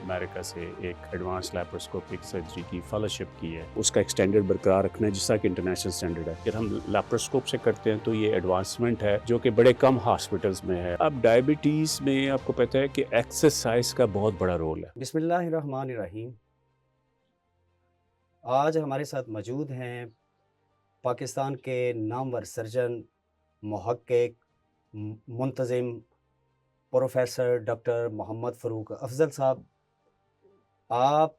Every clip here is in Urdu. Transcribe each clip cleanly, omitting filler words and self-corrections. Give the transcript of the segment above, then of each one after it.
امریکہ سے ایک ایڈوانس لیپروسکوپک سرجری کی فیلوشپ کی ہے، اس کا ایک سٹینڈرڈ برقرار رکھنا ہے جس کا کہ انٹرنیشنل سٹینڈرڈ ہے۔ اگر ہم لیپروسکوپ سے کرتے ہیں تو یہ ایڈوانسمنٹ ہے جو کہ بڑے کم ہاسپٹلز میں ہے۔ اب ڈائبٹیز میں آپ کو پتہ ہے کہ ایکسرسائز کا بہت بڑا رول ہے۔ بسم اللہ الرحمن الرحیم۔ آج ہمارے ساتھ موجود ہیں پاکستان کے نامور سرجن، محقق، منتظم پروفیسر ڈاکٹر محمد فاروق افضل صاحب۔ آپ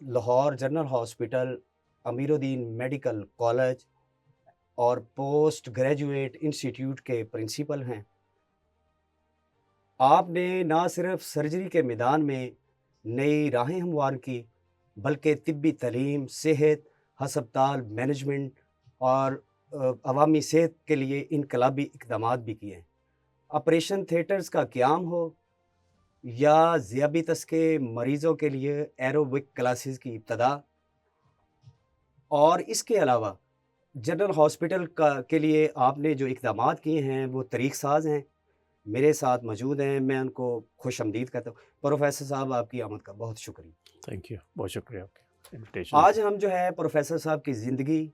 لاہور جنرل ہاسپٹل، امیر الدین میڈیکل کالج اور پوسٹ گریجویٹ انسٹیٹیوٹ کے پرنسپل ہیں۔ آپ نے نہ صرف سرجری کے میدان میں نئی راہیں ہموار کی بلکہ طبی تعلیم، صحت، ہسپتال مینجمنٹ اور عوامی صحت کے لیے انقلابی اقدامات بھی کیے ہیں۔ آپریشن تھیٹرز کا قیام ہو یا ذیابیطس کے مریضوں کے لیے ایروبک کلاسز کی ابتدا، اور اس کے علاوہ جنرل ہاسپٹل کے لیے آپ نے جو اقدامات کیے ہیں وہ طریق ساز ہیں۔ میرے ساتھ موجود ہیں، میں ان کو خوش آمدید کہتا ہوں۔ پروفیسر صاحب، آپ کی آمد کا بہت شکریہ۔ تھینک یو، بہت شکریہ آپ کا انویٹیشن۔ آج ہم جو ہے پروفیسر صاحب کی زندگی،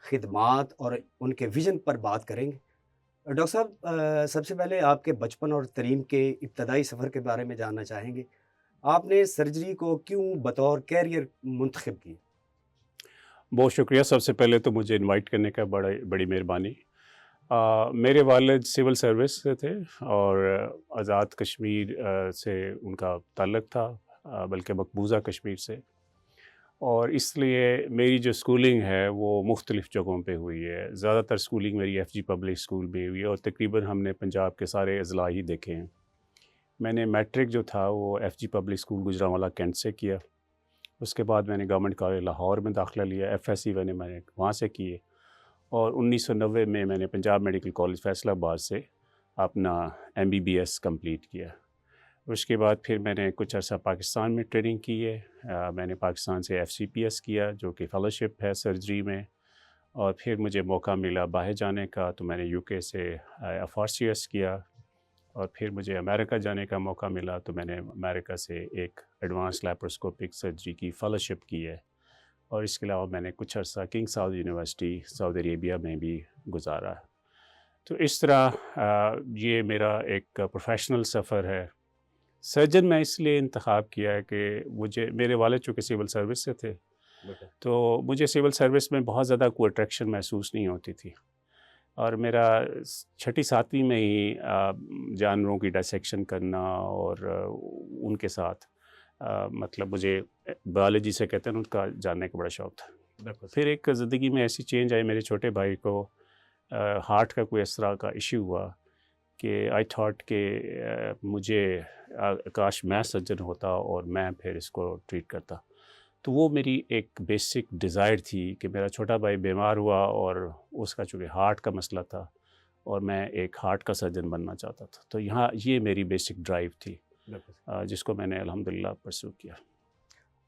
خدمات اور ان کے ویژن پر بات کریں گے۔ ڈاکٹر صاحب، سب سے پہلے آپ کے بچپن اور تعلیم کے ابتدائی سفر کے بارے میں جاننا چاہیں گے۔ آپ نے سرجری کو کیوں بطور کیریئر منتخب کی؟ بہت شکریہ، سب سے پہلے تو مجھے انوائٹ کرنے کا بڑی مہربانی۔ میرے والد سول سروس سے تھے اور آزاد کشمیر سے ان کا تعلق تھا، بلکہ مقبوضہ کشمیر سے، اور اس لیے میری جو اسکولنگ ہے وہ مختلف جگہوں پہ ہوئی ہے۔ زیادہ تر اسکولنگ میری ایف جی پبلک اسکول میں ہوئی ہے اور تقریباً ہم نے پنجاب کے سارے اضلاع ہی دیکھے ہیں۔ میں نے میٹرک جو تھا وہ F G public school Gujranwala Cantt سے کیا۔ اس کے بعد میں نے گورنمنٹ کالج لاہور میں داخلہ لیا، ایف ایس سی میں نے وہاں سے کیے، اور 1990 میں نے پنجاب میڈیکل کالج فیصل آباد سے اپنا M B B S complete کیا۔ اس کے بعد پھر میں نے کچھ عرصہ پاکستان میں ٹریننگ کی ہے۔ میں نے پاکستان سے ایف سی پی ایس کیا جو کہ فیلوشپ ہے سرجری میں، اور پھر مجھے موقع ملا باہر جانے کا تو میں نے یو کے سے ایف آر سی ایس کیا، اور پھر مجھے امریکہ جانے کا موقع ملا تو میں نے امریکہ سے ایک ایڈوانس لیپروسکوپک سرجری کی فیلوشپ کی ہے، اور اس کے علاوہ میں نے کچھ عرصہ کنگ سعود یونیورسٹی سعودی عربیہ میں بھی گزارا۔ تو اس طرح یہ میرا ایک پروفیشنل سفر ہے۔ سرجن میں اس لیے انتخاب کیا ہے کہ میرے والد چونکہ سول سروس سے تھے تو مجھے سول سروس میں بہت زیادہ کوئی اٹریکشن محسوس نہیں ہوتی تھی، اور میرا 6ٹھی 7ویں میں ہی جانوروں کی ڈائسیکشن کرنا اور ان کے ساتھ مطلب مجھے بایولوجی سے کہتے ہیں ان کا جاننے کا بڑا شوق تھا۔ پھر ایک زندگی میں ایسی چینج آئی، میرے چھوٹے بھائی کو ہارٹ کا کوئی اس طرح کا ایشو ہوا کہ آئی تھاٹ کہ مجھے کاش میں سرجن ہوتا اور میں پھر اس کو ٹریٹ کرتا۔ تو وہ میری ایک بیسک ڈیزائر تھی کہ میرا چھوٹا بھائی بیمار ہوا اور اس کا چونکہ ہارٹ کا مسئلہ تھا اور میں ایک ہارٹ کا سرجن بننا چاہتا تھا، تو یہاں یہ میری بیسک ڈرائیو تھی جس کو میں نے الحمدللہ پرسو کیا۔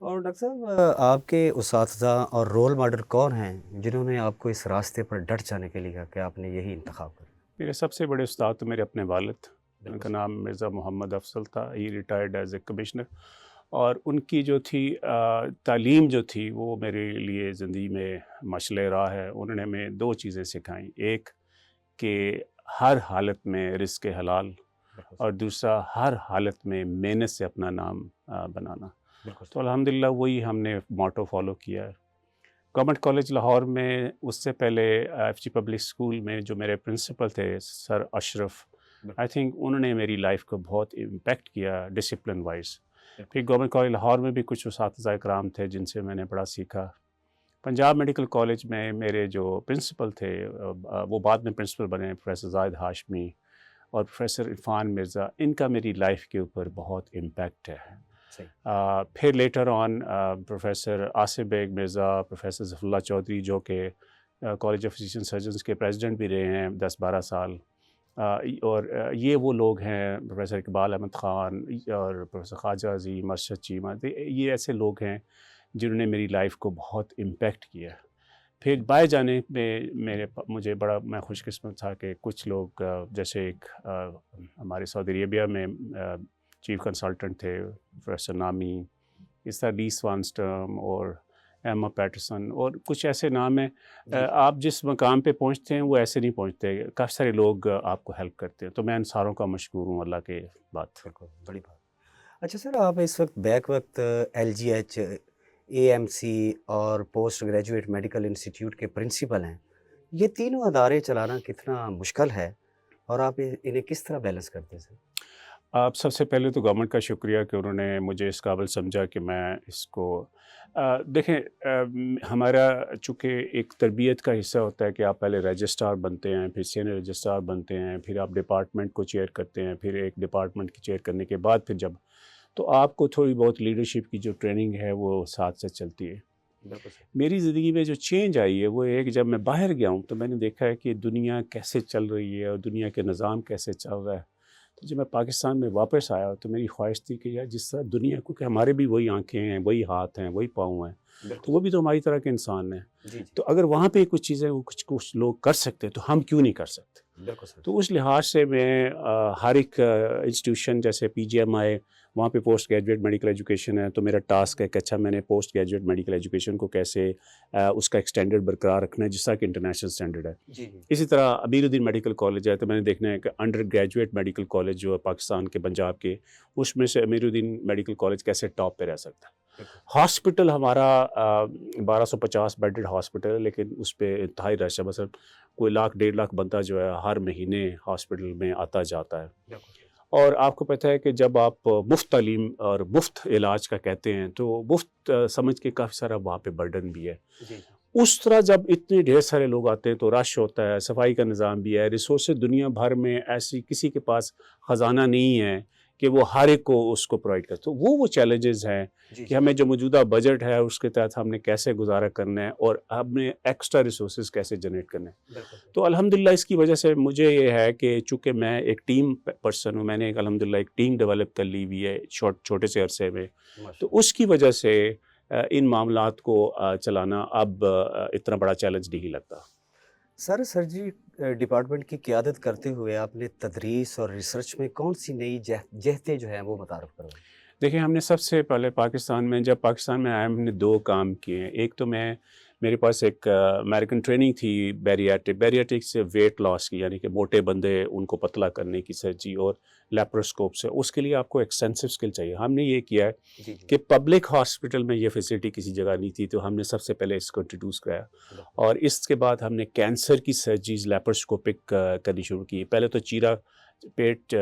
اور ڈاکٹر صاحب، آپ کے اساتذہ اور رول ماڈل کون ہیں جنہوں نے آپ کو اس راستے پر ڈٹ جانے کے لیے کہا کہ آپ نے یہی انتخاب کرا؟ میرے سب سے بڑے استاد تو میرے اپنے والد، ان کا نام مرزا محمد افضل تھا، ہی ریٹائرڈ ایز اے کمشنر، اور ان کی جو تھی تعلیم جو تھی وہ میرے لیے زندگی میں مشعل راہ ہے۔ انہوں نے ہمیں 2 چیزیں سکھائیں، ایک کہ ہر حالت میں رزق حلال، اور دوسرا ہر حالت میں محنت سے اپنا نام بنانا۔ تو الحمدللہ وہی ہم نے موٹو فالو کیا ہے۔ گورنمنٹ کالج لاہور میں اس سے پہلے ایف جی پبلک اسکول میں جو میرے پرنسپل تھے سر اشرف، آئی تھنک انہوں نے میری لائف کو بہت امپیکٹ کیا ڈسپلن وائز۔ پھر گورنمنٹ کالج لاہور میں بھی کچھ اساتذہ اکرام تھے جن سے میں نے بڑا سیکھا۔ پنجاب میڈیکل کالج میں میرے جو پرنسپل تھے وہ بعد میں پرنسپل بنے، پروفیسر زاہد ہاشمی اور پروفیسر عرفان مرزا، ان کا میری لائف کے اوپر بہت امپیکٹ ہے۔ پھر later on professor Asif Baig Mirza, professor Zafar Ullah Chaudhry جو کہ کالج آف فزیشین سرجنز کے پریزیڈنٹ بھی رہے ہیں 10-12 سال، اور یہ وہ لوگ ہیں، پروفیسر اقبال احمد خان اور پروفیسر خواجہ عظیم، ارشد چیمہ، یہ ایسے لوگ ہیں جنہوں نے میری لائف کو بہت امپیکٹ کیا۔ پھر باہر جانے میں میں خوش قسمت تھا کہ کچھ لوگ جیسے ایک ہمارے سعودی عربیہ میں چیف کنسلٹنٹ تھے پروفیسر نامی، اس طرح ڈیس وانسٹرم اور ایما پیٹرسن اور کچھ ایسے نام ہیں. آپ جس مقام پہ پہنچتے ہیں وہ ایسے نہیں پہنچتے، کافی سارے لوگ آپ کو ہیلپ کرتے ہیں، تو میں ان ساروں کا مشکور ہوں اللہ کے بات. بالکل بڑی بات. اچھا سر، آپ اس وقت بیک وقت L G H, A M C اور پوسٹ گریجویٹ میڈیکل انسٹیٹیوٹ کے پرنسپل ہیں. یہ تینوں ادارے چلانا کتنا مشکل ہے اور آپ انہیں کس طرح بیلنس کرتے ہیں سر؟ آپ سب سے پہلے تو گورنمنٹ کا شکریہ کہ انہوں نے مجھے اس قابل سمجھا کہ میں اس کو دیکھیں. ہمارا چونکہ ایک تربیت کا حصہ ہوتا ہے کہ آپ پہلے رجسٹرار بنتے ہیں، پھر سینئر رجسٹرار بنتے ہیں، پھر آپ ڈپارٹمنٹ کو چیئر کرتے ہیں، پھر ایک ڈپارٹمنٹ کی چیئر کرنے کے بعد پھر جب تو آپ کو تھوڑی بہت لیڈرشپ کی جو ٹریننگ ہے وہ ساتھ سے چلتی ہے. بالکل سر. میری زندگی میں جو چینج آئی ہے وہ ہے کہ جب میں باہر گیا ہوں تو میں نے دیکھا ہے کہ دنیا کیسے چل رہی ہے اور دنیا کے نظام کیسے چل رہا ہے. تو جب میں پاکستان میں واپس آیا تو میری خواہش تھی کہ یار جس طرح دنیا کو، کہ ہمارے بھی وہی آنکھیں ہیں، وہی ہاتھ ہیں، وہی پاؤں ہیں، تو وہ بھی تو ہماری طرح کے انسان ہیں. تو اگر وہاں پہ کچھ چیزیں وہ کچھ لوگ کر سکتے تو ہم کیوں نہیں کر سکتے؟ بالکل سر. تو اس لحاظ سے میں ہر ایک انسٹیٹیوشن جیسے پی جی ایم آئی، وہاں پہ پوسٹ گریجویٹ میڈیکل ایجوکیشن ہے، تو میرا ٹاسک ہے کہ اچھا میں نے پوسٹ گریجویٹ میڈیکل ایجوکیشن کو کیسے اس کا ایک اسٹینڈرڈ برقرار رکھنا ہے جس طرح کہ انٹرنیشنل اسٹینڈرڈ ہے. اسی طرح امیر الدین میڈیکل کالج ہے، تو میں نے دیکھنا ہے کہ انڈر گریجویٹ میڈیکل کالج جو ہے پاکستان کے پنجاب کے، اس میں سے امیر الدین میڈیکل کالج کیسے ٹاپ پہ رہ سکتا ہے. ہاسپٹل ہمارا 1250 بیڈڈ ہاسپٹل ہے، لیکن اس پہ انتہائی رش ہے. مثلا کوئی 1.5 لاکھ بندہ جو ہے ہر مہینے ہاسپٹل میں آتا جاتا ہے. اور آپ کو پتہ ہے کہ جب آپ مفت تعلیم اور مفت علاج کا کہتے ہیں تو مفت سمجھ کے کافی سارا وہاں پہ برڈن بھی ہے. اس طرح جب اتنے ڈھیر سارے لوگ آتے ہیں تو رش ہوتا ہے، صفائی کا نظام بھی ہے، ریسورسز دنیا بھر میں ایسی کسی کے پاس خزانہ نہیں ہے کہ وہ ہر ایک کو اس کو پرووائڈ کرے. تو وہ چیلنجز ہیں کہ ہمیں جو موجودہ بجٹ ہے اس کے تحت ہم نے کیسے گزارا کرنا ہے اور ہم نے ایکسٹرا ریسورسز کیسے جنریٹ کرنا ہے. تو الحمدللہ اس کی وجہ سے مجھے یہ ہے کہ چونکہ میں ایک ٹیم پرسن ہوں، میں نے الحمدللہ ایک ٹیم ڈیولپ کر لی ہوئی ہے چھوٹے سے عرصے میں، تو اس کی وجہ سے ان معاملات کو چلانا اب اتنا بڑا چیلنج نہیں لگتا. سر، سرجری ڈپارٹمنٹ کی قیادت کرتے ہوئے آپ نے تدریس اور ریسرچ میں کون سی نئی جہتیں جو ہیں وہ متعارف کروائی؟ دیکھیں، ہم نے سب سے پہلے جب پاکستان میں آئے ہم نے 2 کام کیے ہیں. ایک تو میرے پاس ایک امریکن ٹریننگ تھی بیریاٹرک سے ویٹ لاس کی، یعنی کہ موٹے بندے ان کو پتلا کرنے کی سرجری اور لیپروسکوپ سے. اس کے لیے آپ کو ایکسٹینسو اسکل چاہیے. ہم نے یہ کیا ہے کہ پبلک ہاسپٹل میں یہ فیسلٹی کسی جگہ نہیں تھی، تو ہم نے سب سے پہلے اس کو انٹروڈیوس کرایا. اور اس کے بعد ہم نے کینسر کی سرجریز لیپروسکوپک کرنی شروع کی. پہلے تو چیرا پیٹ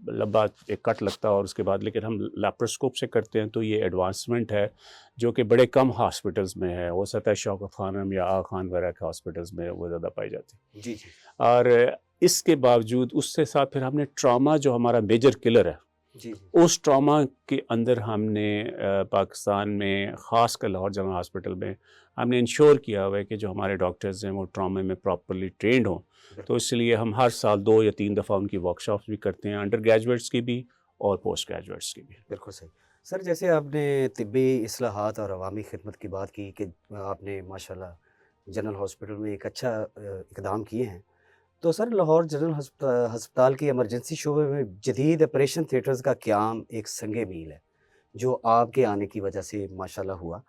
لمبا ایک کٹ لگتا ہے اور اس کے بعد، لیکن ہم لیپروسکوپ سے کرتے ہیں تو یہ ایڈوانسمنٹ ہے جو کہ بڑے کم ہاسپٹلز میں ہے. ہو سکتا ہے شوکت خانم یا آغا خان وغیرہ کے ہاسپٹلز میں وہ زیادہ پائی جاتی. اور اس کے باوجود اس کے ساتھ پھر ہم نے ٹراما جو ہمارا میجر کلر ہے، اس ٹراما کے اندر ہم نے پاکستان میں خاص کر لاہور جنرل ہاسپٹل میں ہم نے انشور کیا ہوا ہے کہ جو ہمارے ڈاکٹرز ہیں وہ ٹراما میں پراپرلی ٹرینڈ ہوں. تو اس لیے ہم ہر سال 2 یا 3 دفعہ ان کی ورکشاپس بھی کرتے ہیں، انڈر گریجویٹس کی بھی اور پوسٹ گریجویٹس کی بھی. بالکل صحیح. سر، جیسے آپ نے طبی اصلاحات اور عوامی خدمت کی بات کی کہ آپ نے ماشاءاللہ جنرل ہاسپٹل میں ایک اچھا اقدام کیے ہیں، تو سر لاہور جنرل ہسپتال کی ایمرجنسی شعبے میں جدید آپریشن تھیٹرز کا قیام ایک سنگ میل ہے جو آپ کے آنے کی وجہ سے ماشاءاللہ ہوا.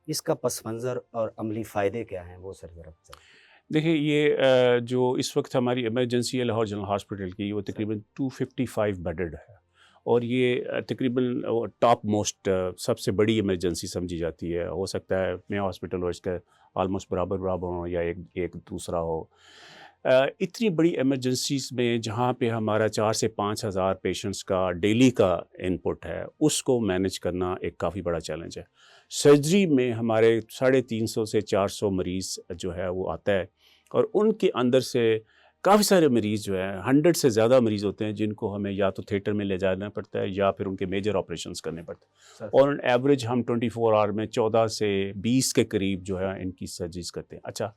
اس کا پس منظر اور عملی فائدے کیا ہیں وہ سر ذرا بتائیں. دیکھیں، یہ جو اس وقت ہماری ایمرجنسی ہے لاہور جنرل ہاسپٹل کی، وہ تقریباً 255 بیڈڈ ہے اور یہ تقریباً ٹاپ موسٹ سب سے بڑی ایمرجنسی سمجھی جاتی ہے. ہو سکتا ہے میں ہاسپٹل اور اس کا آلموسٹ برابر ہو یا ایک دوسرا ہو. اتنی بڑی ایمرجنسیز میں جہاں پہ ہمارا 4 سے 5 ہزار پیشنٹس کا ڈیلی کا ان پٹ ہے، اس کو مینج کرنا ایک کافی بڑا چیلنج ہے. سرجری میں ہمارے 350 سے 400 مریض جو ہے وہ آتا ہے اور ان کے اندر سے کافی سارے مریض جو ہیں 100 سے زیادہ مریض ہوتے ہیں جن کو ہمیں یا تو تھیٹر میں لے جانا پڑتا ہے یا پھر ان کے میجر آپریشنز کرنے پڑتے ہیں. اور ان ایوریج ہم 24 آور میں 14 سے 20 کے قریب جو ہے ان کی سرجریز کرتے ہیں. اچھا،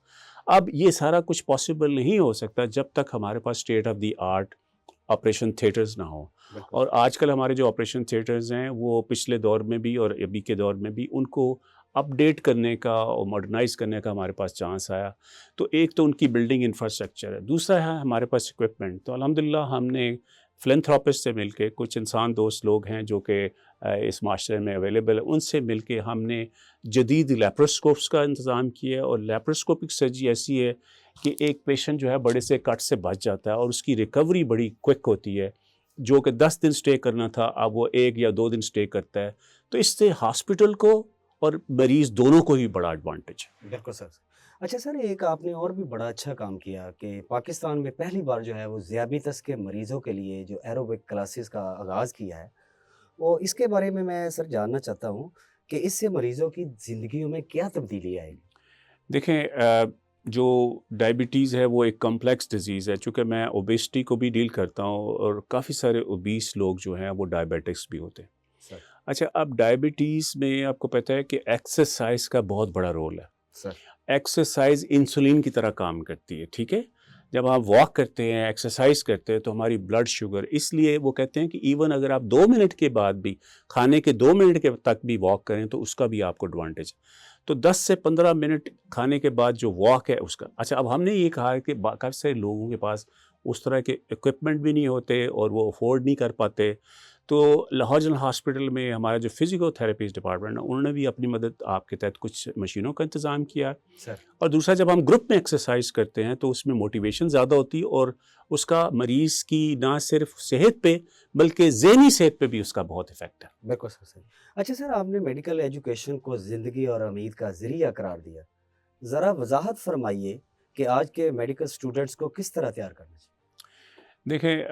اب یہ سارا کچھ پاسبل نہیں ہو سکتا جب تک ہمارے پاس state of the art operation theatres نہ ہوں. اور آج کل ہمارے جو آپریشن تھیٹرز ہیں وہ پچھلے دور میں بھی اور ابھی کے دور میں بھی ان کو اپ ڈیٹ کرنے کا اور ماڈرنائز کرنے کا ہمارے پاس چانس آیا. تو ایک تو ان کی بلڈنگ انفراسٹرکچر ہے، دوسرا ہے ہمارے پاس اکوپمنٹ. تو الحمدللہ ہم نے فلنتھراپسٹ سے مل کے، کچھ انسان دوست لوگ ہیں جو کہ اس معاشرے میں اویلیبل ہے، ان سے مل کے ہم نے جدید لیپروسکوپس کا انتظام کیا ہے. اور لیپروسکوپک سرجری ایسی ہے کہ ایک پیشنٹ جو ہے بڑے سے کٹ سے بچ جاتا ہے اور اس کی ریکوری بڑی کوئک ہوتی ہے. جو کہ 10 دن سٹے کرنا تھا اب وہ 1 یا 2 دن سٹے کرتا ہے. تو اس سے ہاسپٹل کو اور مریض دونوں کو ہی بڑا ایڈوانٹیج ہے. بالکل سر. اچھا سر، ایک آپ نے اور بھی بڑا اچھا کام کیا کہ پاکستان میں پہلی بار جو ہے وہ ذیابیطس کے مریضوں کے لیے جو ایروبک کلاسز کا آغاز کیا ہے، وہ اس کے بارے میں سر جاننا چاہتا ہوں کہ اس سے مریضوں کی زندگیوں میں کیا تبدیلی آئے گی؟ دیکھیں جو ڈائبٹیز ہے وہ ایک کمپلیکس ڈیزیز ہے. چونکہ میں اوبیسٹی کو بھی ڈیل کرتا ہوں اور کافی سارے اوبیس لوگ جو ہیں وہ ڈائبیٹکس بھی ہوتے ہیں. سر. اچھا، اب ڈائبٹیز میں آپ کو پتہ ہے کہ ایکسرسائز کا بہت بڑا رول ہے. سر. ایکسرسائز انسولین کی طرح کام کرتی ہے. ٹھیک ہے، جب آپ واک کرتے ہیں، ایکسرسائز کرتے ہیں تو ہماری بلڈ شوگر، اس لیے وہ کہتے ہیں کہ ایون اگر آپ 2 منٹ کے بعد بھی، کھانے کے 2 منٹ کے تک بھی واک کریں تو اس کا بھی آپ کو ایڈوانٹیج ہے. تو 10 سے 15 منٹ کھانے کے بعد جو واک ہے اس کا. اچھا، اب ہم نے یہ کہا ہے کہ کافی سارے لوگوں کے پاس اس طرح کے اکوپمنٹ بھی نہیں ہوتے اور وہ افورڈ نہیں کر پاتے. تو لاہور جنرل ہاسپٹل میں ہمارا جو فزیکو تھراپیز ڈپارٹمنٹ ہے انہوں نے بھی اپنی مدد آپ کے تحت کچھ مشینوں کا انتظام کیا. سر. اور دوسرا، جب ہم گروپ میں ایکسرسائز کرتے ہیں تو اس میں موٹیویشن زیادہ ہوتی ہے اور اس کا مریض کی نہ صرف صحت پہ بلکہ ذہنی صحت پہ بھی اس کا بہت افیکٹ ہے. بالکل سر. صحیح. اچھا سر، آپ نے میڈیکل ایجوکیشن کو زندگی اور امید کا ذریعہ قرار دیا. ذرا وضاحت فرمائیے کہ آج کے میڈیکل اسٹوڈنٹس کو کس طرح تیار کرنا چاہیے؟ دیکھیں،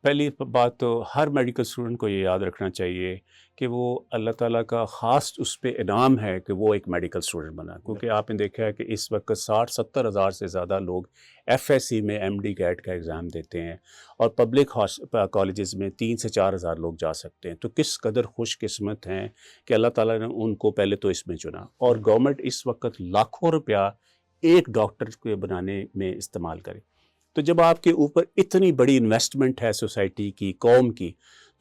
پہلی بات تو ہر میڈیکل اسٹوڈنٹ کو یہ یاد رکھنا چاہیے کہ وہ اللہ تعالیٰ کا خاص اس پہ انعام ہے کہ وہ ایک میڈیکل اسٹوڈنٹ بنا. کیونکہ آپ نے دیکھا ہے کہ اس وقت 60-70 ہزار سے زیادہ لوگ FSC میں MD گیٹ کا ایگزام دیتے ہیں اور پبلک کالجز میں 3 سے 4 ہزار لوگ جا سکتے ہیں. تو کس قدر خوش قسمت ہیں کہ اللہ تعالیٰ نے ان کو پہلے تو اس میں چنا. اور گورنمنٹ اس وقت لاکھوں روپیہ ایک ڈاکٹر کے بنانے میں استعمال کرے. تو جب آپ کے اوپر اتنی بڑی انویسٹمنٹ ہے سوسائٹی کی، قوم کی،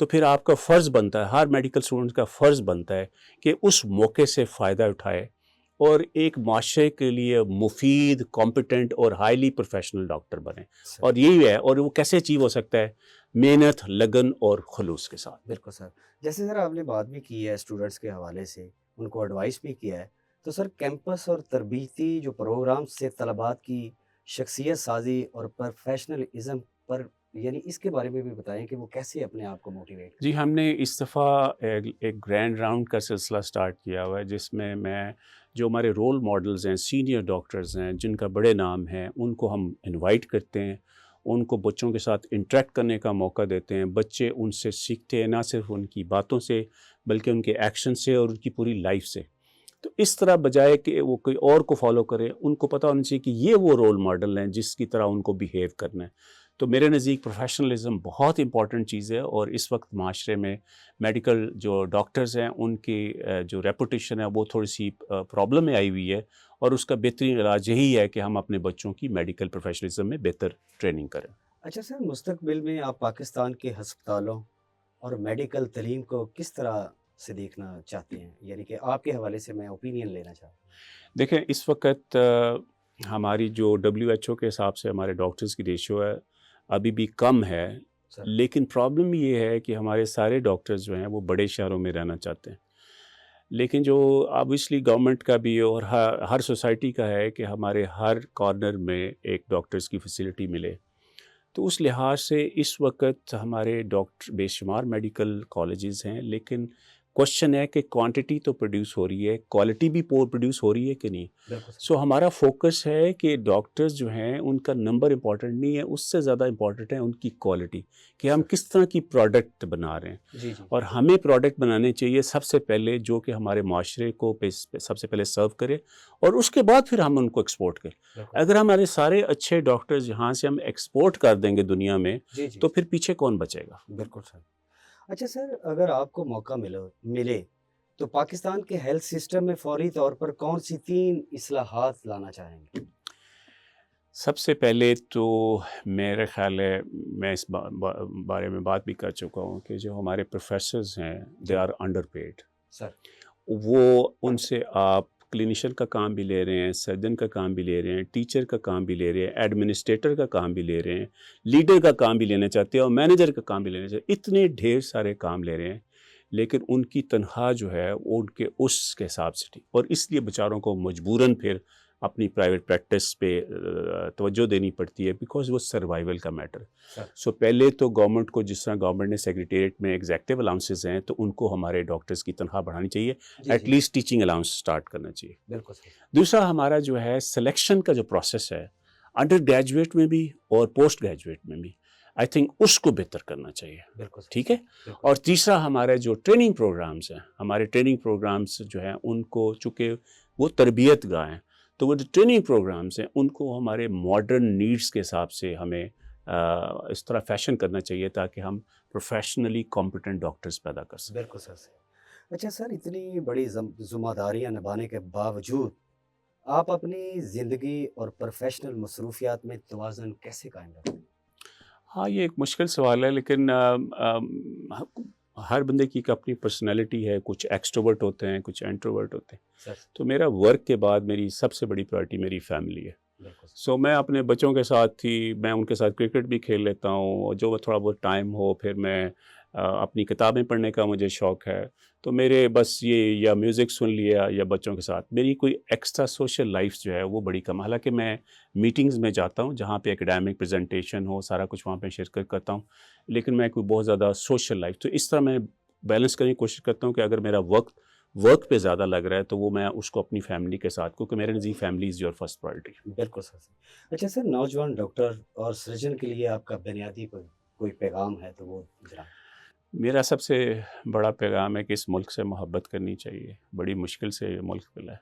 تو پھر آپ کا فرض بنتا ہے، ہر میڈیکل اسٹوڈنٹ کا فرض بنتا ہے کہ اس موقع سے فائدہ اٹھائے اور ایک معاشرے کے لیے مفید، کمپیٹنٹ اور ہائیلی پروفیشنل ڈاکٹر بنے. اور یہی ہے، اور وہ کیسے اچیو ہو سکتا ہے؟ محنت، لگن اور خلوص کے ساتھ. بالکل سر. جیسے سر آپ نے بات بھی کی ہے اسٹوڈنٹس کے حوالے سے، ان کو ایڈوائس بھی کیا ہے، تو سر کیمپس اور تربیتی جو پروگرام سے طلبات کی شخصیت سازی اور پروفیشنلزم پر، یعنی اس کے بارے میں بھی بتائیں کہ وہ کیسے اپنے آپ کو موٹیویٹ کریں. جی، ہم نے اس دفعہ ایک گرینڈ راؤنڈ کا سلسلہ سٹارٹ کیا ہوا ہے جس میں جو ہمارے رول ماڈلز ہیں، سینئر ڈاکٹرز ہیں جن کا بڑے نام ہیں، ان کو ہم انوائٹ کرتے ہیں، ان کو بچوں کے ساتھ انٹریکٹ کرنے کا موقع دیتے ہیں. بچے ان سے سیکھتے ہیں، نہ صرف ان کی باتوں سے بلکہ ان کے ایکشن سے اور ان کی پوری لائف سے. تو اس طرح بجائے کہ وہ کوئی اور کو فالو کرے، ان کو پتہ ہونا چاہیے کہ یہ وہ رول ماڈل ہیں جس کی طرح ان کو بیہیو کرنا ہے. تو میرے نزدیک پروفیشنلزم بہت امپورٹنٹ چیز ہے. اور اس وقت معاشرے میں میڈیکل جو ڈاکٹرز ہیں ان کی جو ریپوٹیشن ہے وہ تھوڑی سی پرابلم میں آئی ہوئی ہے. اور اس کا بہترین علاج یہی ہے کہ ہم اپنے بچوں کی میڈیکل پروفیشنلزم میں بہتر ٹریننگ کریں. اچھا سر، مستقبل میں آپ پاکستان کے ہسپتالوں اور میڈیکل تعلیم کو کس طرح سے دیکھنا چاہتے ہیں؟ یعنی کہ آپ کے حوالے سے میں اوپینین لینا چاہتا ہوں. دیکھیں، اس وقت ہماری جو WHO کے حساب سے ہمارے ڈاکٹرز کی ریشو ہے ابھی بھی کم ہے. سر. لیکن پرابلم یہ ہے کہ ہمارے سارے ڈاکٹرز جو ہیں وہ بڑے شہروں میں رہنا چاہتے ہیں. لیکن جو آبویسلی گورنمنٹ کا بھی اور ہر سوسائٹی کا ہے کہ ہمارے ہر کارنر میں ایک ڈاکٹرز کی فیسلٹی ملے. تو اس لحاظ سے اس وقت ہمارے ڈاکٹر بے شمار میڈیکل کالجز ہیں، لیکن کوشچن ہے کہ کوانٹٹی تو پروڈیوس ہو رہی ہے، کوالٹی بھی پروڈیوس ہو رہی ہے کہ نہیں. بالکل سر. سو ہمارا فوکس ہے کہ ڈاکٹرز جو ہیں ان کا نمبر امپورٹنٹ نہیں ہے، اس سے زیادہ امپورٹنٹ ہے ان کی کوالٹی، کہ ہم کس طرح کی پروڈکٹ بنا رہے ہیں. جی جی. اور ہمیں پروڈکٹ بنانے چاہیے سب سے پہلے جو کہ ہمارے معاشرے کو سب سے پہلے سرو کرے اور اس کے بعد پھر ہم ان کو ایکسپورٹ کریں. بالکل. اگر ہمارے سارے اچھے ڈاکٹرز یہاں سے ہم ایکسپورٹ کر دیں گے دنیا میں جی جی. تو پھر پیچھے کون بچے گا؟ بالکل سر. اچھا سر، اگر آپ کو موقع ملے تو پاکستان کے ہیلتھ سسٹم میں فوری طور پر کون سی 3 اصلاحات لانا چاہیں گے؟ سب سے پہلے تو میرے خیال ہے میں اس بارے میں بات بھی کر چکا ہوں کہ جو ہمارے پروفیسرز ہیں دے آر انڈر پیڈ. سر. وہ ان سے آپ کلینیشین کا کام بھی لے رہے ہیں، سرجن کا کام بھی لے رہے ہیں، ٹیچر کا کام بھی لے رہے ہیں، ایڈمنسٹریٹر کا کام بھی لے رہے ہیں، لیڈر کا کام بھی لینا چاہتے ہیں اور مینیجر کا کام بھی لینا چاہتے ہیں، اتنے ڈھیر سارے کام لے رہے ہیں، لیکن ان کی تنخواہ جو ہے وہ ان کے اس کے حساب سے ٹھیک، اور اس لیے بیچاروں کو مجبوراً پھر اپنی پرائیویٹ پریکٹس پہ توجہ دینی پڑتی ہے، بیکاز وہ سروائیول کا میٹر. سو پہلے تو گورنمنٹ کو، جس طرح گورنمنٹ نے سیکریٹریٹ میں ایگزیکٹو الاؤنسز ہیں، تو ان کو ہمارے ڈاکٹرز کی تنخواہ بڑھانی چاہیے، at least teaching allowance start کرنا چاہیے. بالکل. دوسرا ہمارا جو ہے سلیکشن کا جو پروسیس ہے انڈر گریجویٹ میں بھی اور پوسٹ گریجویٹ میں بھی، آئی تھنک اس کو بہتر کرنا چاہیے. بالکل ٹھیک ہے. اور تیسرا ہمارے جو ٹریننگ پروگرامز ہیں، ہمارے ٹریننگ پروگرامز جو ہیں ان کو، چونکہ وہ تربیت گاہ ہیں، تو وہ جو ٹریننگ پروگرامز ہیں ان کو ہمارے ماڈرن نیڈس کے حساب سے ہمیں اس طرح فیشن کرنا چاہیے تاکہ ہم پروفیشنلی کمپیٹنٹ ڈاکٹرز پیدا کر سکیں. بالکل سر. اچھا سر، اتنی بڑی ذمہ داریاں نبھانے کے باوجود آپ اپنی زندگی اور پروفیشنل مصروفیات میں توازن کیسے قائم رکھتے ہیں؟ ہاں، یہ ایک مشکل سوال ہے، لیکن ہر بندے کی ایک اپنی پرسنالٹی ہے، کچھ ایکسٹروورٹ ہوتے ہیں، کچھ انٹروورٹ ہوتے ہیں. تو میرا ورک کے بعد میری سب سے بڑی پرائرٹی میری فیملی ہے. سو میں اپنے بچوں کے ساتھ ہی، میں ان کے ساتھ کرکٹ بھی کھیل لیتا ہوں، اور جو تھوڑا بہت ٹائم ہو پھر میں اپنی کتابیں پڑھنے کا مجھے شوق ہے. تو میرے بس یہ یا میوزک سن لیا یا بچوں کے ساتھ، میری کوئی ایکسٹرا سوشل لائف جو ہے وہ بڑی کم. حالانکہ میں میٹنگز میں جاتا ہوں جہاں پہ اکیڈیمک پریزنٹیشن ہو، سارا کچھ وہاں پہ شرکت کرتا ہوں، لیکن میں کوئی بہت زیادہ سوشل لائف، تو اس طرح میں بیلنس کرنے کی کوشش کرتا ہوں کہ اگر میرا وقت ورک پہ زیادہ لگ رہا ہے تو وہ میں اس کو اپنی فیملی کے ساتھ، کیونکہ میرے نزدیک family is your first priority. بالکل سر. اچھا سر، نوجوان ڈاکٹر اور سرجن کے لیے آپ کا بنیادی کوئی پیغام ہے تو وہ ذرا. میرا سب سے بڑا پیغام ہے کہ اس ملک سے محبت کرنی چاہیے. بڑی مشکل سے یہ ملک ملا ہے،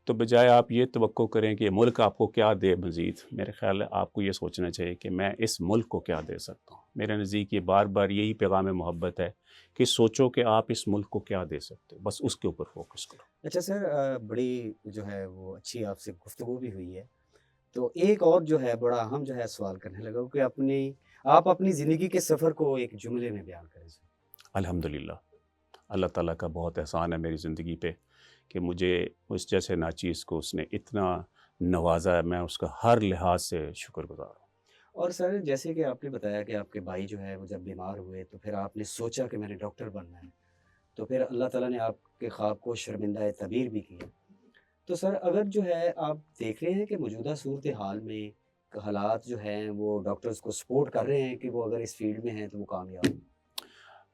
تو بجائے آپ یہ توقع کریں کہ یہ ملک آپ کو کیا دے مزید، میرے خیال ہے آپ کو یہ سوچنا چاہیے کہ میں اس ملک کو کیا دے سکتا ہوں. میرے نزدیک یہ بار بار یہی پیغام محبت ہے کہ سوچو کہ آپ اس ملک کو کیا دے سکتے ہو، بس اس کے اوپر فوکس کرو. اچھا سر، بڑی جو ہے وہ اچھی آپ سے گفتگو بھی ہوئی ہے، تو ایک اور جو ہے بڑا اہم جو ہے سوال کرنے لگا کہ آپ اپنی زندگی کے سفر کو ایک جملے میں بیان کریں. الحمدللہ، اللہ تعالیٰ کا بہت احسان ہے میری زندگی پہ کہ مجھے اس جیسے ناچیز کو اس نے اتنا نوازا ہے، میں اس کا ہر لحاظ سے شکر گزار ہوں. اور سر، جیسے کہ آپ نے بتایا کہ آپ کے بھائی جو ہے وہ جب بیمار ہوئے تو پھر آپ نے سوچا کہ میں نے ڈاکٹر بننا ہے، تو پھر اللہ تعالیٰ نے آپ کے خواب کو شرمندہ تعبیر بھی کیا. تو سر، اگر جو ہے آپ دیکھ رہے ہیں کہ موجودہ صورتحال میں حالات جو ہیں وہ ڈاکٹرز کو سپورٹ کر رہے ہیں کہ وہ اگر اس فیلڈ میں ہیں تو وہ کامیاب ہیں.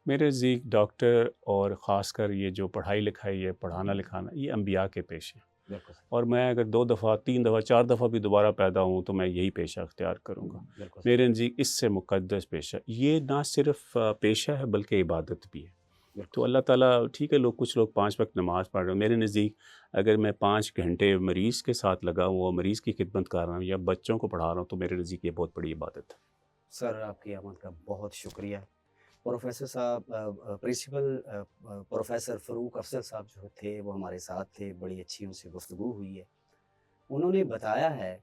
میرے نزدیک ڈاکٹر اور خاص کر یہ جو پڑھائی لکھائی ہے، پڑھانا لکھانا، یہ انبیاء کے پیشے ہیں، اور میں اگر 2 دفعہ 3 دفعہ 4 دفعہ بھی دوبارہ پیدا ہوں تو میں یہی پیشہ اختیار کروں گا. میرے نزدیک اس سے مقدس پیشہ یہ نہ صرف پیشہ ہے بلکہ عبادت بھی ہے. تو اللہ تعالیٰ، ٹھیک ہے کچھ لوگ 5 وقت نماز پڑھ رہے ہیں، میرے نزدیک اگر میں 5 گھنٹے مریض کے ساتھ لگا ہوں اور مریض کی خدمت کر رہا ہوں یا بچوں کو پڑھا رہا ہوں تو میرے نزدیک یہ بہت بڑی عبادت ہے. سر، آپ کی آمد کا بہت شکریہ. پروفیسر صاحب، پرنسپل پروفیسر فاروق افضل صاحب جو تھے وہ ہمارے ساتھ تھے، بڑی اچھی ان سے گفتگو ہوئی ہے. انہوں نے بتایا ہے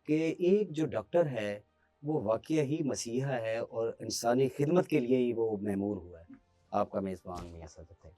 کہ ایک جو ڈاکٹر ہے وہ واقعہ ہی مسیحا ہے اور انسانی خدمت کے لیے ہی وہ معمور ہوا ہے. آپ کا میزبان میاں سعادت ہے.